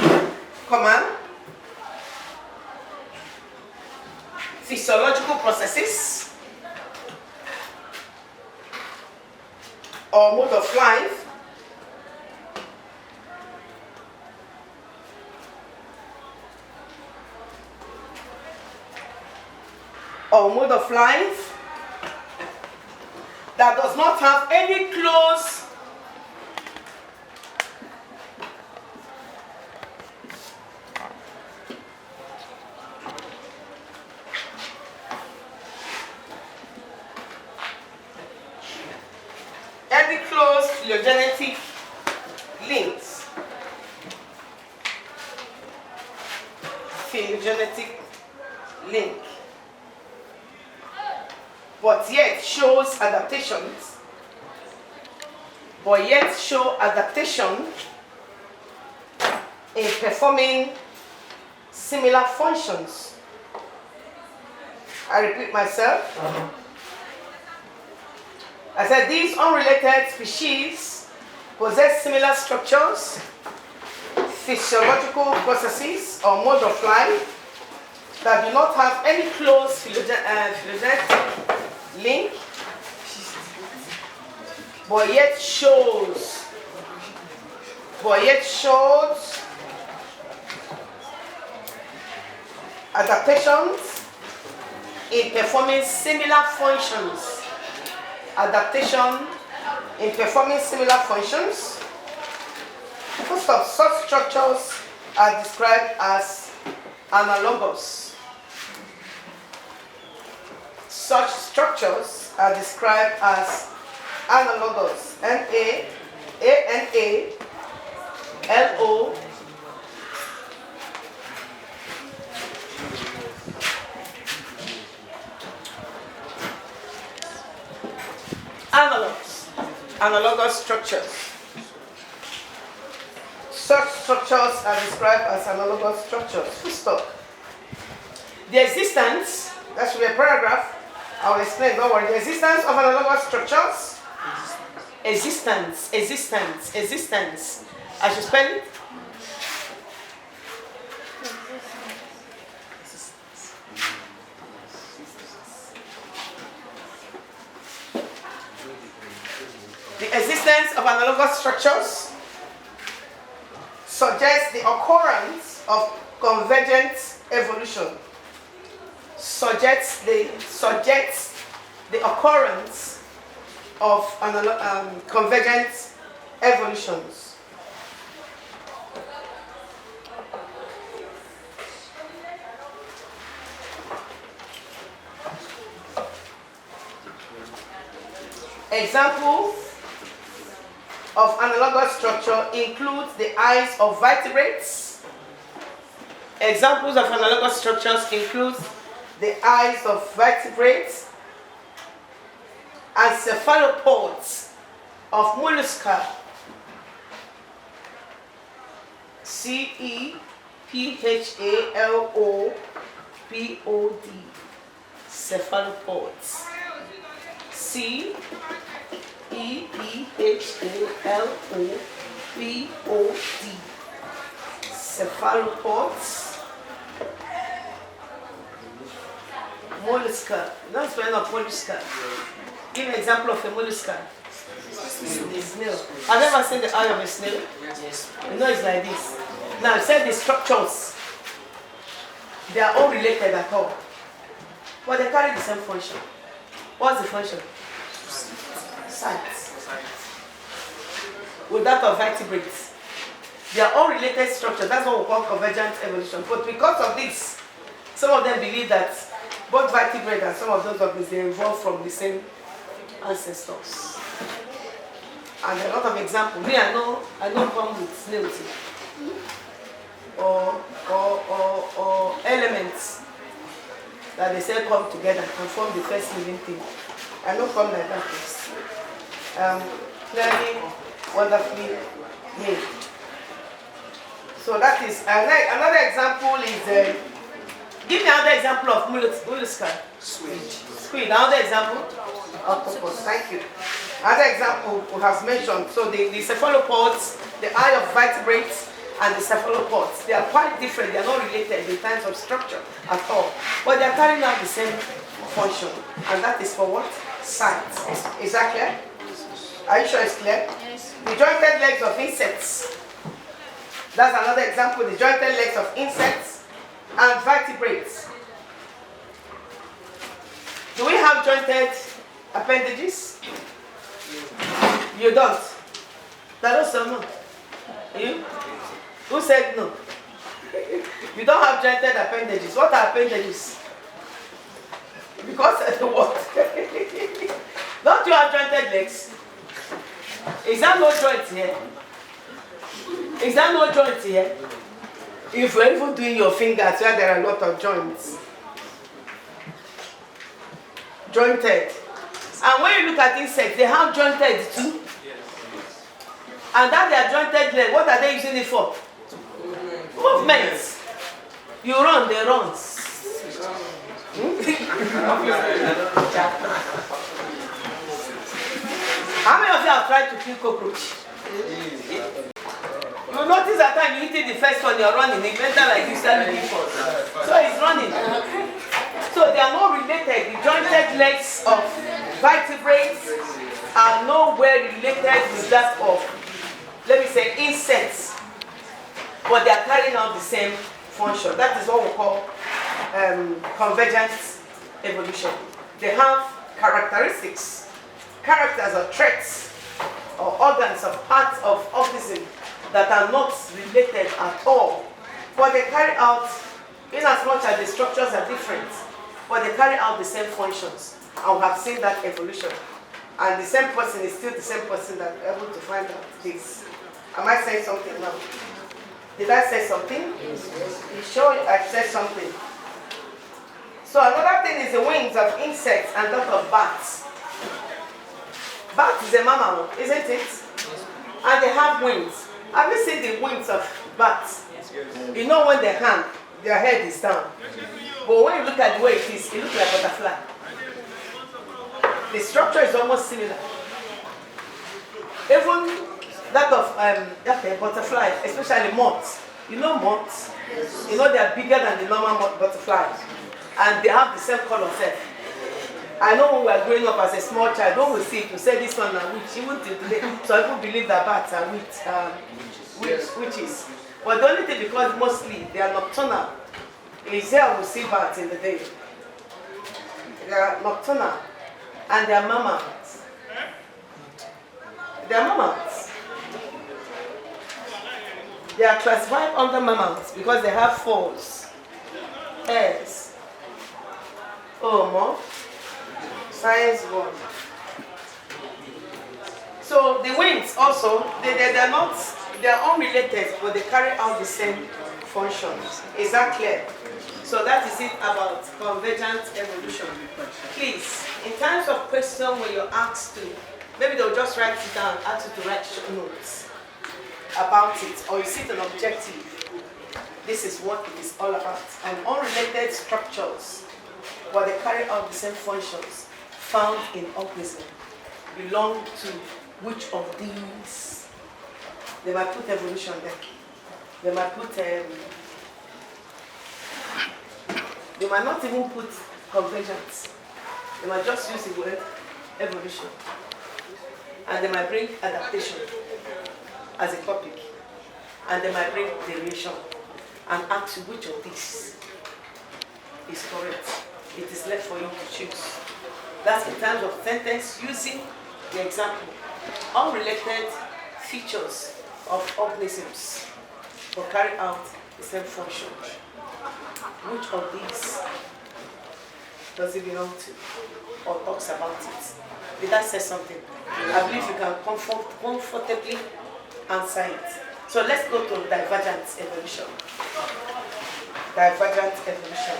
physiological processes or mode of life, that does not have any close phylogenetic links. Phylogenetic link. But yet show adaptation in performing similar functions. I repeat myself. I said these unrelated species possess similar structures, physiological processes or mode of life that do not have any close phylogenetic link, but yet shows adaptations in performing similar functions. Adaptation in performing similar functions. First of such structures are described as analogous. Such structures are described as analogous. N-A-A-N-A-L-O analogous structures. Such structures are described as analogous structures. Full stop. The existence, that should be a paragraph, I will explain, don't worry. The existence of analogous structures. Existence. I should spell it. The existence of analogous structures suggests the occurrence of convergent evolution. Suggests the occurrence of convergent evolutions. Example of analogous structure includes the eyes of vertebrates. Examples of analogous structures include the eyes of vertebrates and cephalopods of mollusca. C-E-P-H-A-L-O-P-O-D. Cephalopods. C-E-P-H-A-L-O-P-O-D. Cephalopods. Mollusca. Don't spell out mollusca. Give an example of a mollusca. A snail. Have you ever seen the eye of a snail? Yes. You know it's like this. Now, say the structures. They are all related at all. But they carry the same function. What's the function? Sight. With that of vertebrates. They are all related structures. That's what we call convergent evolution. But because of this, some of them believe that both vertebrates and some of those organisms, they evolved from the same ancestors. And a lot of examples. Me, I know come with snails or elements that they say come together and form the first living thing. I know come like that. Clearly, wonderfully made. So that is another example is. Give me another example of mollusca. Squid. Another example? Octopus. Thank you. Another example we have mentioned. So the cephalopods, the eye of vertebrates, and the cephalopods, they are quite different. They are not related in terms of structure at all. But they are carrying out the same function. And that is for what? Sight. Is that clear? Are you sure it's clear? Yes. The jointed legs of insects. That's another example. The jointed legs of insects and vertebrates. Do we have jointed appendages? You don't. That also no. You? Who said no? You don't have jointed appendages. What are appendages? Because of what? Don't you have jointed legs? Is there no joint here? Is there no joint here? If you're even doing your fingers, where there are a lot of joints. Jointed. And when you look at insects, they have jointed too. And that their jointed leg, what are they using it for? Movements. You run, they run. How many of you have tried to kill cockroach? You notice that time you hit it the first one, you're running. It went down like this, start looking for. So it's running. So they are not related. The jointed legs of vertebrates are nowhere related with that of, let me say, insects. But they are carrying out the same function. That is what we call convergent evolution. They have characteristics, characters or traits or organs of parts of organism that are not related at all, but they carry out, in as much as the structures are different, but they carry out the same functions. And we have seen that evolution. And the same person is still the same person that we're able to find out this. Am I saying something now? Did I say something? Yes. You sure I said something? So another thing is the wings of insects and that of bats. Bat is a mammal, isn't it? And they have wings. Have you seen the wings of bats? You know when they hang, their head is down. But when you look at the way it is, it looks like a butterfly. The structure is almost similar. Even that of butterfly, especially moths. You know moths? You know they are bigger than the normal butterflies. And they have the same color set. I know when we were growing up as a small child, when we see it, we say this one are witch. Even till today, so people believe that bats are witches. But the only thing, because mostly they are nocturnal, is here we see bats in the day. They are nocturnal. And they are mammals. They are mammals. They are classified under mammals because they have fours, hairs. Oh, Mope. Science 1. So the wings also, they are unrelated, but they carry out the same functions. Is that clear? So that is it about convergent evolution. Please, in terms of question when you're asked to, maybe they'll just write it down, ask you to write short notes about it, or you see an objective. This is what it is all about. And unrelated structures, but they carry out the same functions found in organism, belong to which of these? They might put evolution there. They might put they might not even put convergence. They might just use the word evolution. And they might bring adaptation as a topic. And they might bring variation and ask you which of these is correct. It is left for you to choose. That's in terms of sentence using the example. Unrelated features of organisms will carry out the same function. Which of these does it belong to or talks about it? Did I say something? I believe you can comfortably answer it. So let's go to divergent evolution. Divergent evolution.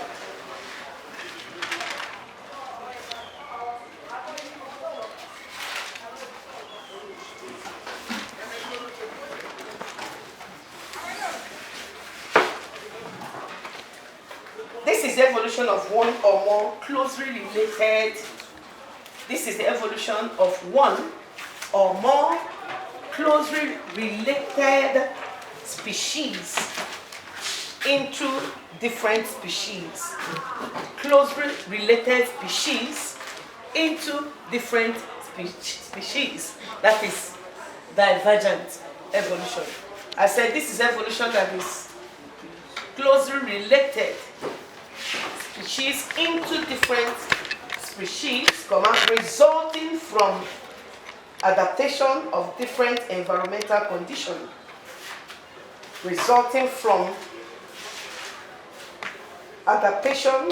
This is the evolution of one or more closely related. This is the evolution of one or more closely related species into different species. Closely related species into different species. That is divergent evolution. I said this is evolution that is closely related species into different species, resulting from adaptation of different environmental conditions. Resulting from adaptation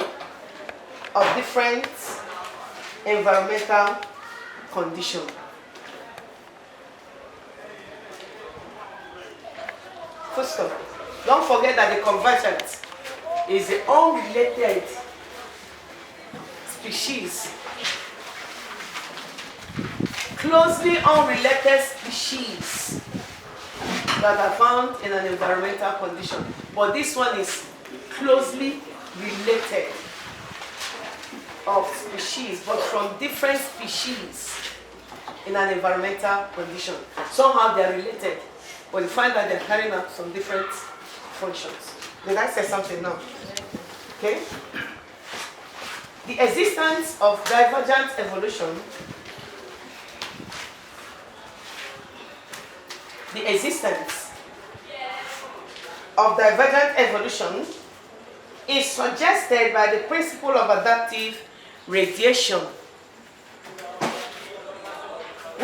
of different environmental conditions. First stop. Don't forget that the convergent is the unrelated species. Closely unrelated species that are found in an environmental condition. But this one is closely related of species, but from different species in an environmental condition. Somehow they are related, but you find that they're carrying out some different functions. Did I say something now? Okay? The existence of divergent evolution, the existence of divergent evolution is suggested by the principle of adaptive radiation,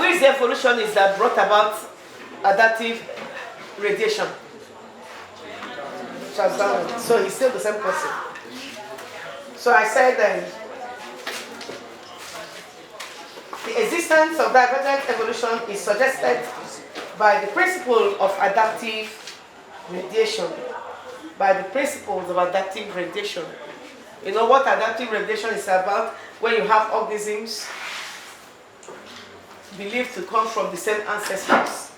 Who is the evolutionist that brought about adaptive radiation? Charles Darwin. So he's still the same person. So I said the existence of divergent evolution is suggested by the principle of adaptive radiation. By the principles of adaptive radiation. You know what adaptive radiation is about? When you have organisms believed to come from the same ancestors,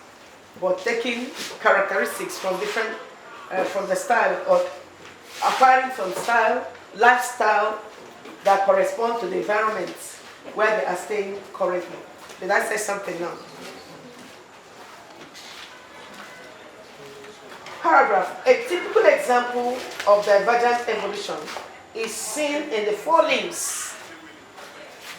but taking characteristics from different, from the style, or acquiring from style, lifestyle that correspond to the environment where they are staying currently. Did I say something now? Paragraph. A typical example of divergent evolution is seen in the four limbs.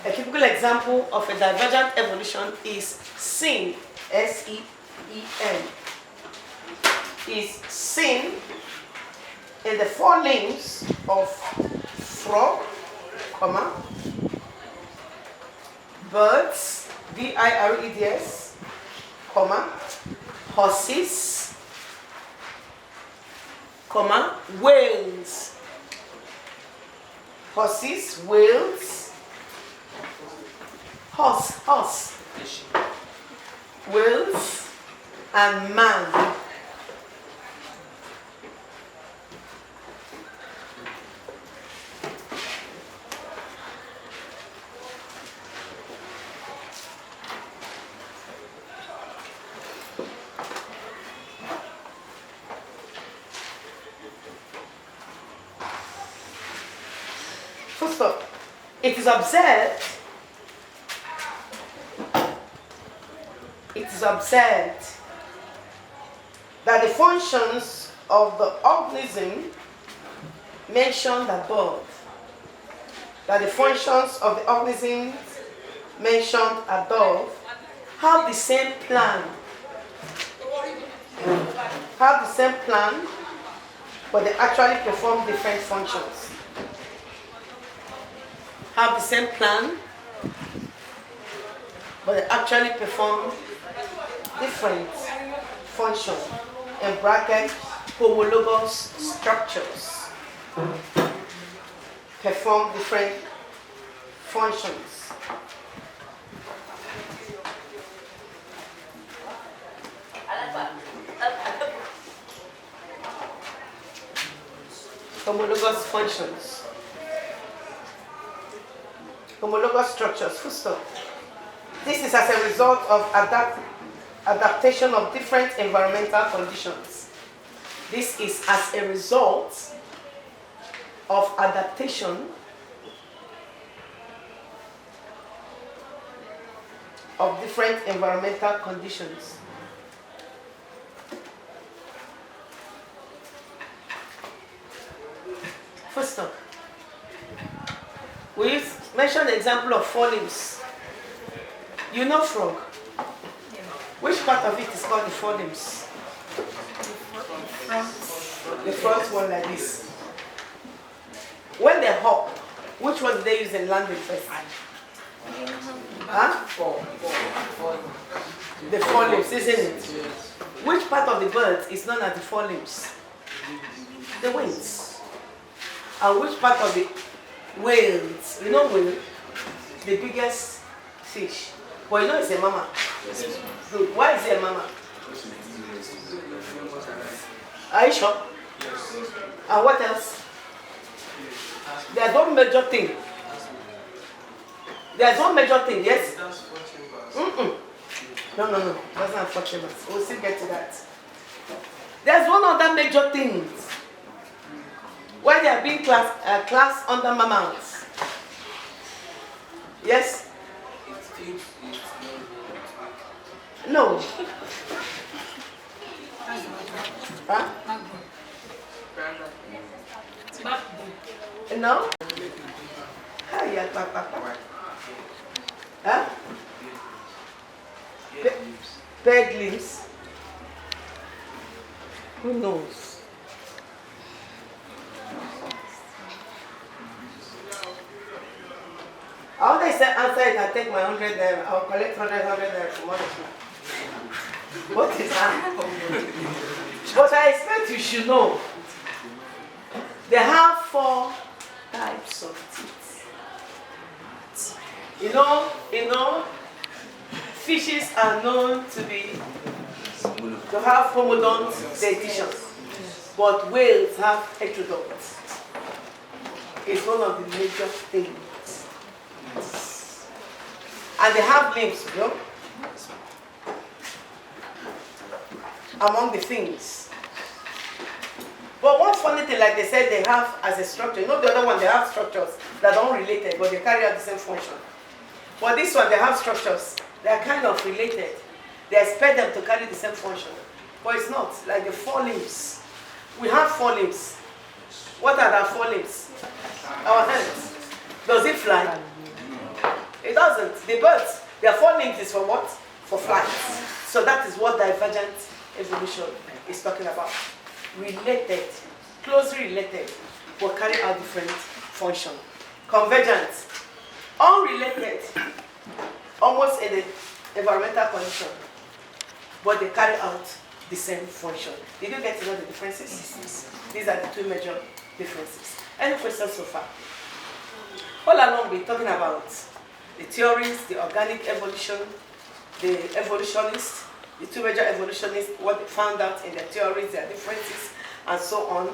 A typical example of a divergent evolution is seen, S-E-E-N, is seen in the four limbs of frog, birds, B-I-R-E-D-S, horses, whales. Horses, whales, horse, whales, and man. First off, it is observed that the functions of the organism mentioned above, have the same plan, but they actually perform different functions. Have the same plan, but they actually perform different functions. In bracket, homologous structures perform different functions. Homologous functions. Homologous structures, full stop. This is as a result of adaptation of different environmental conditions. This is as a result of adaptation of different environmental conditions. Full stop. We mention the example of four limbs. You know frog? Which part of it is called the four limbs? The front one like this. When they hop, which one do they use in landing first? Huh? The four limbs, isn't it? Which part of the bird is known as the four limbs? The wings. And which part of the whales? You know whale? The biggest fish. But you know it's a mama. Good. Why is it a mama? Are you sure? And what else? There's one major thing. There's one major thing, yes? No. That's not 4 chambers. We'll still get to that. There's one other major thing. Why they are being classed under mammals. Yes? No. Huh? No? Huh? Bird limbs. Who knows? I want to say answer answer it, I take my 100 naira. I'll collect 100 naira from other people. What is that? But I expect you should know. They have 4 types of teeth. You know, fishes are known to have homodont dentition, but whales have heterodont. It's one of the major things. And they have limbs, you know, among the things. But one funny thing, like they said, they have as a structure. You know, the other one, they have structures that are unrelated, but they carry out the same function. But this one, they have structures. They are kind of related. They expect them to carry the same function. But it's not, like the 4 limbs. We have 4 limbs. What are our 4 limbs? Our hands. Does it fly? It doesn't. The birds, their 4 limbs is for what? For flight. So that is what divergent evolution is talking about. Related, closely related, but carry out different function. Convergent, unrelated, almost in the environmental condition, but they carry out the same function. Did you get to know the differences? These are the 2 major differences. Any questions so far? All along we're talking about the theories, the organic evolution, the evolutionists, the 2 major evolutionists, what they found out in their theories, their differences, and so on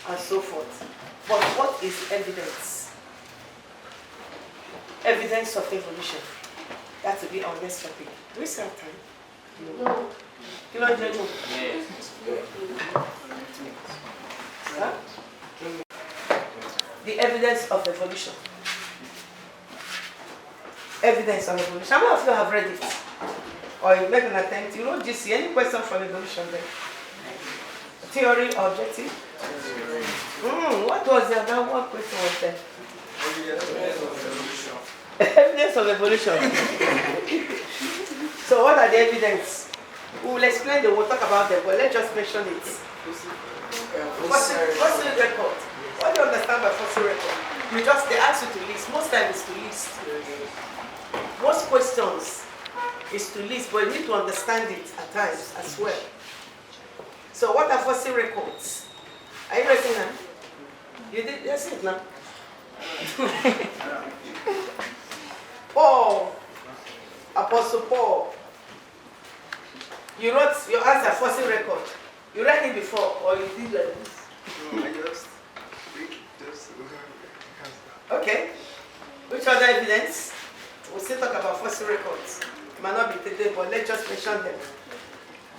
and so forth. But what is evidence? Evidence of evolution. That will be our next topic. Do we still have time? No. You want to know? Yes. Huh? The evidence of evolution. Evidence of evolution. How many of you have read it? Or you make an attempt? You know, GC, any question from evolution there? Theory or objective? What was the other one question was there? Evidence of evolution. So what are the evidence? We will explain them, we'll talk about them, but let's just mention it. Fossil record. What do you understand by fossil record? They ask you to list. Most times it's to list. Most questions is to list, but you need to understand it at times as well. So what are fossil records? Are you ready now? You did, that's it now. Paul, Apostle Paul, you wrote your answer, fossil record. You read it before, or you did like this? No, I just. Okay. Which other evidence? We'll still talk about fossil records. It might not be today, but let's just mention them.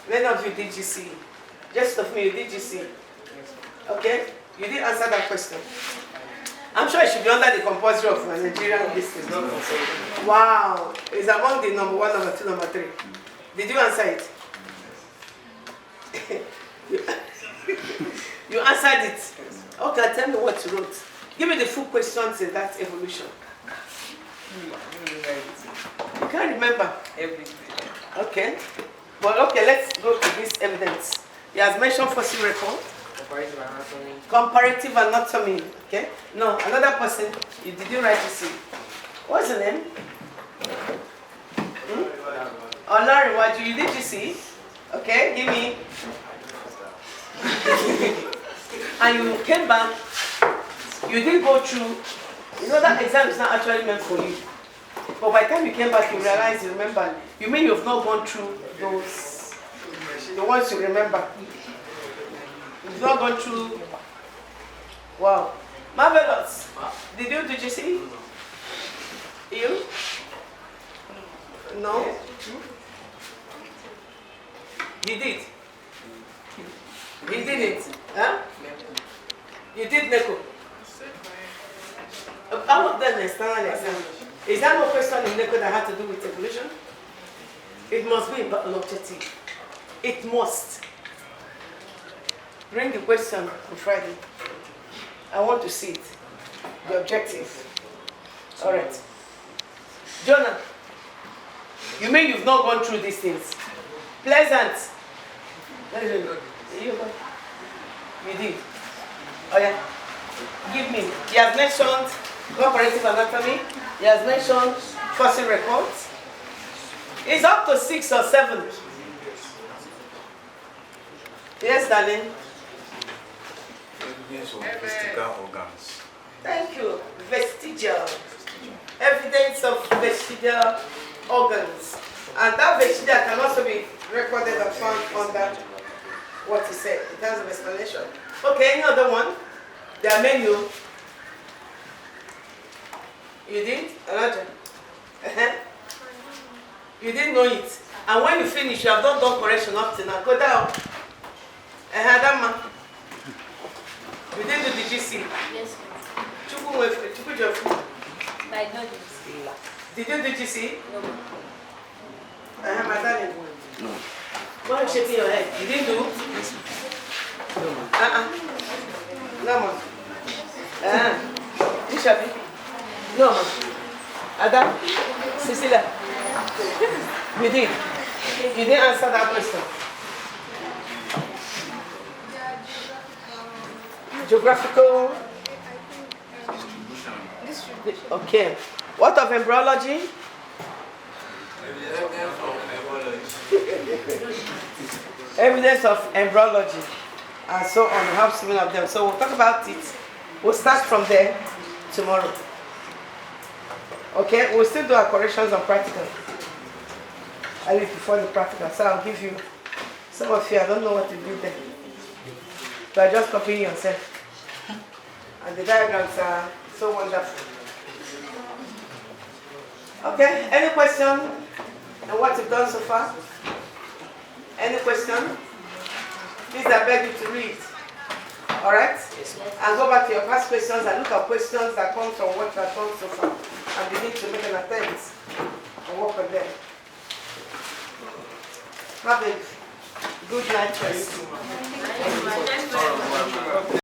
Many of you did GC. Just of me, you did GC. Okay? You did answer that question. I'm sure it should be under the compulsory of Nigerian listing. Wow. It's among the number 1, number 2, number 3. Did you answer it? You answered it. Okay, tell me what you wrote. Give me the full questions in that evolution. You can't remember everything. Okay. But okay, let's go to this evidence. He has mentioned fossil record. Comparative anatomy. Okay. No, another person. Did you write this in? What's the name? Oh, Larry, what you did you see? Okay, give me. And you came back. You didn't go through. You know that exam is not actually meant for you. But by the time you came back, you realize you remember. You mean you've not gone through those, the ones you remember. You've not gone through. Wow. Marvelous. Did you do GC? You? No? You did? You did it? Huh? You did NECO? All of them external exam. Is there no question in NECO that had to do with evolution? It must be an objective. It must. Bring the question on Friday. I want to see it. The objective. All right. Jonah, you mean you've not gone through these things? Pleasant. You did. Oh yeah. Give me. He has mentioned comparative anatomy. He has mentioned fossil records? It's up to 6 or 7. Yes, darling. Evidence of vestigial organs. Thank you. Vestigial. Evidence of vestigial organs. And that vestigial can also be recorded and found under what he said in terms of explanation. Okay, any other one? Their menu. You did? Elijah? You didn't know it. And when you finish, you have not done correction up to now. Go down. Adama. You didn't do the GC? Yes, Did you do GC? no. My darling. No. Why are you shaking your head? You didn't do? Yes. No, ma. Ishabi? No, ma. Adam? Cecilia? You did? You didn't answer that question. Geographical? Okay. What of embryology? Evidence of embryology. And so on. We have 7 of them. So we'll talk about it. We'll start from there tomorrow. Okay? We'll still do our corrections on practical. I leave before the practical. So I'll give you some of you. I don't know what to do there. So I just copy yourself. And the diagrams are so wonderful. Okay, any question on what you've done so far? Any question? Please, I beg you to read. All right? Yes. And go back to your past questions and look at questions that come from what you have done so far and begin to make an attempt and work on them. Have a good night, friends.